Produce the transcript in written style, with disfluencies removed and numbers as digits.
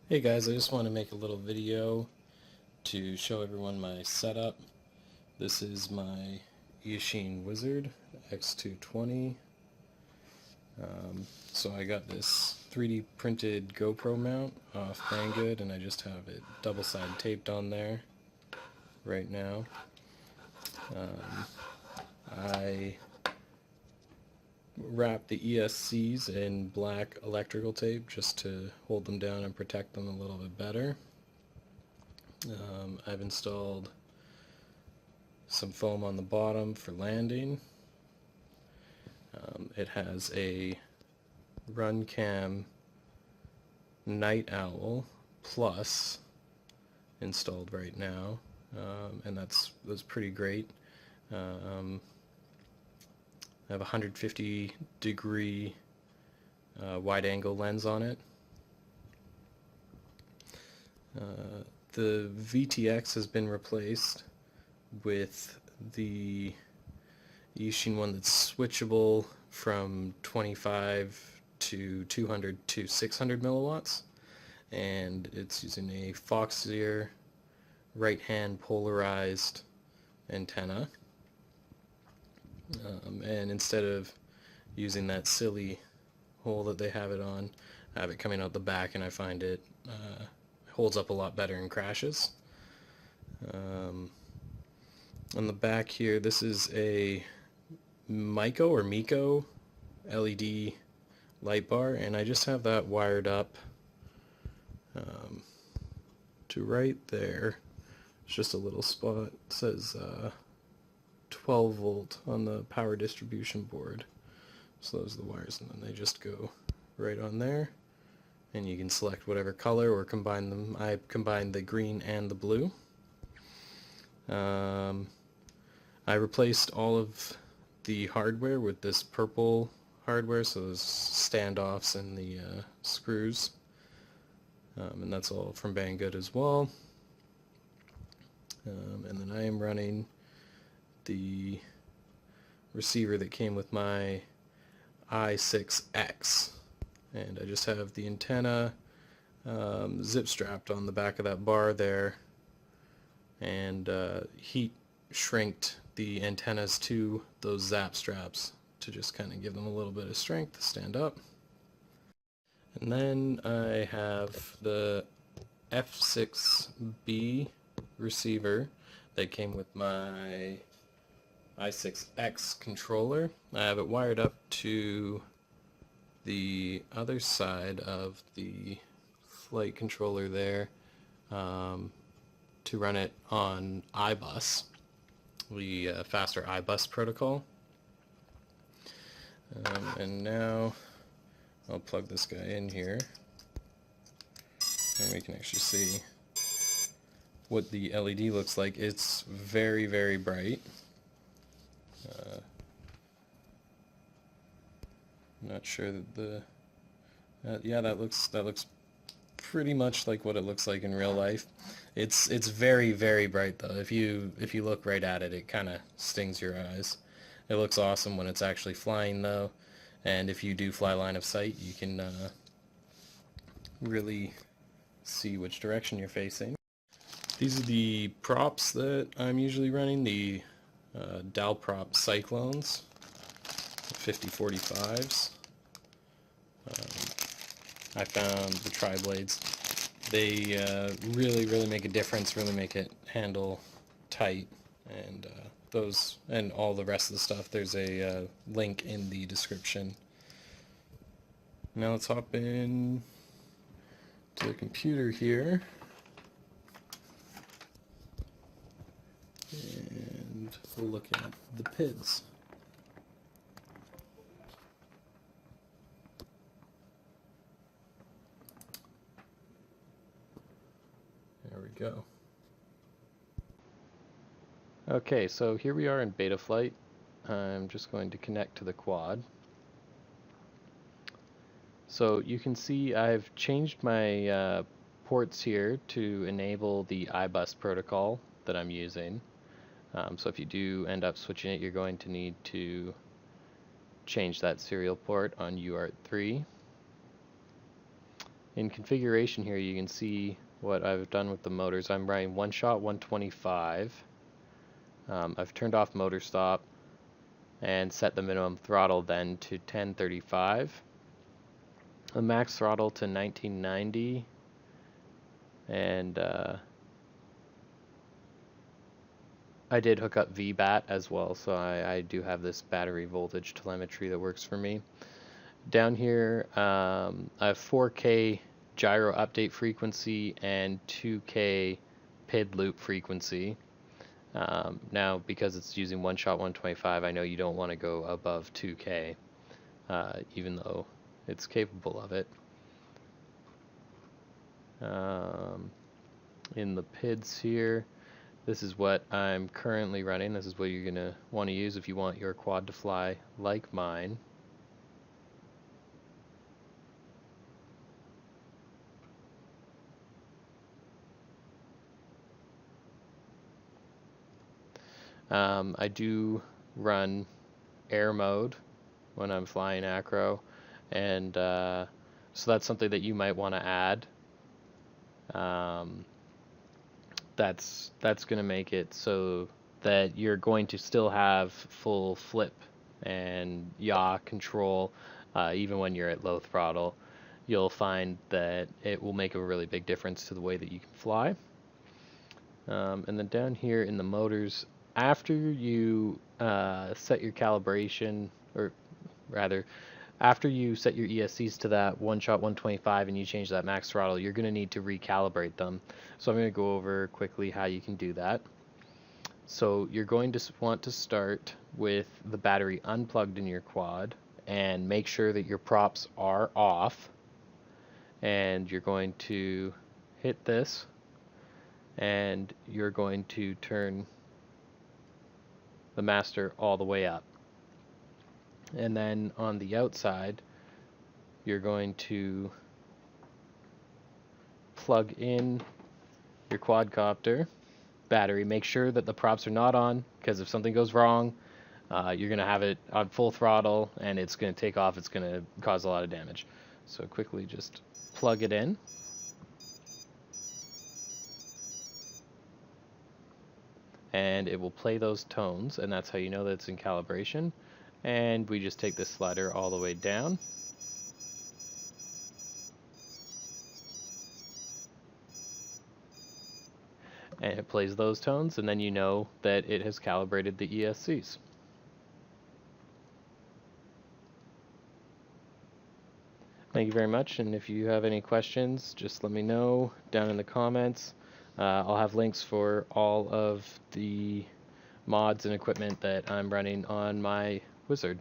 Hey guys, I just want to make a little video to show everyone my setup. This is my Eachine Wizard X220. So I got this 3D printed GoPro mount off Banggood, and I just have it double-side taped on there right now. I wrap the ESCs in black electrical tape just to hold them down and protect them a little bit better. I've installed some foam on the bottom for landing. It has a RunCam Night Owl Plus installed right now, and that's pretty great. I have a 150 degree wide angle lens on it. The VTX has been replaced with the Eachine one that's switchable from 25 to 200 to 600 milliwatts, and it's using a Foxeer right hand polarized antenna. And instead of using that silly hole that they have it on, I have it coming out the back, and I find it holds up a lot better in crashes. On the back here, this is a Miko LED light bar, and I just have that wired up to right there. It's just a little spot. It says 12 volt on the power distribution board. So those are the wires, and then they just go right on there, and you can select whatever color or combine them. I combined the green and the blue. I replaced all of the hardware with this purple hardware, so those standoffs and the screws, and that's all from Banggood as well. And then I am running the receiver that came with my i6X, and I just have the antenna zip strapped on the back of that bar there, and heat shrinked the antennas to those zap straps to just kind of give them a little bit of strength to stand up. And then I have the F6B receiver that came with my i6X controller. I have it wired up to the other side of the flight controller there to run it on iBus, the faster iBus protocol. And now I'll plug this guy in here, and we can actually see what the LED looks like. It's very, very bright. I'm not sure that the yeah, that looks pretty much like what it looks like in real life. It's very, very bright though. If you look right at it, it kind of stings your eyes. It looks awesome when it's actually flying though, and if you do fly line of sight, you can really see which direction you're facing. These are the props that I'm usually running, the Dalprop Cyclones, 5045s. I found the tri-blades. They really make a difference, really make it handle tight, and those and all the rest of the stuff, there's a link in the description. Now let's hop in to the computer here, and we'll look at the PIDS. There we go. Okay, so here we are in beta flight. I'm just going to connect to the quad. So you can see I've changed my ports here to enable the iBus protocol that I'm using. So if you do end up switching it, you're going to need to change that serial port on UART3. In configuration here, you can see what I've done with the motors. I'm running one shot 125. I've turned off motor stop and set the minimum throttle then to 1035. The max throttle to 1990. And I did hook up VBAT as well, so I do have this battery voltage telemetry that works for me. Down here, I have 4K gyro update frequency and 2K PID loop frequency. Now, because it's using one shot 125, I know you don't want to go above 2K, even though it's capable of it. In the PIDS here, this is what I'm currently running. This is what you're going to want to use if you want your quad to fly like mine. I do run air mode when I'm flying acro, and so that's something that you might want to add. That's going to make it so that you're going to still have full flip and yaw control even when you're at low throttle. You'll find that it will make a really big difference to the way that you can fly. And then down here in the motors, after you set your calibration, or rather, after you set your ESCs to that one shot 125 and you change that max throttle, you're going to need to recalibrate them. So I'm going to go over quickly how you can do that. So you're going to want to start with the battery unplugged in your quad and make sure that your props are off. And you're going to hit this, and you're going to turn the master all the way up. And then on the outside, you're going to plug in your quadcopter battery. Make sure that the props are not on, because if something goes wrong, you're going to have it on full throttle and it's going to take off. It's going to cause a lot of damage. So quickly just plug it in. And it will play those tones, and that's how you know that it's in calibration. And we just take this slider all the way down. And it plays those tones, and then you know that it has calibrated the ESCs. Thank you very much, and if you have any questions, just let me know down in the comments. I'll have links for all of the mods and equipment that I'm running on my Wizard.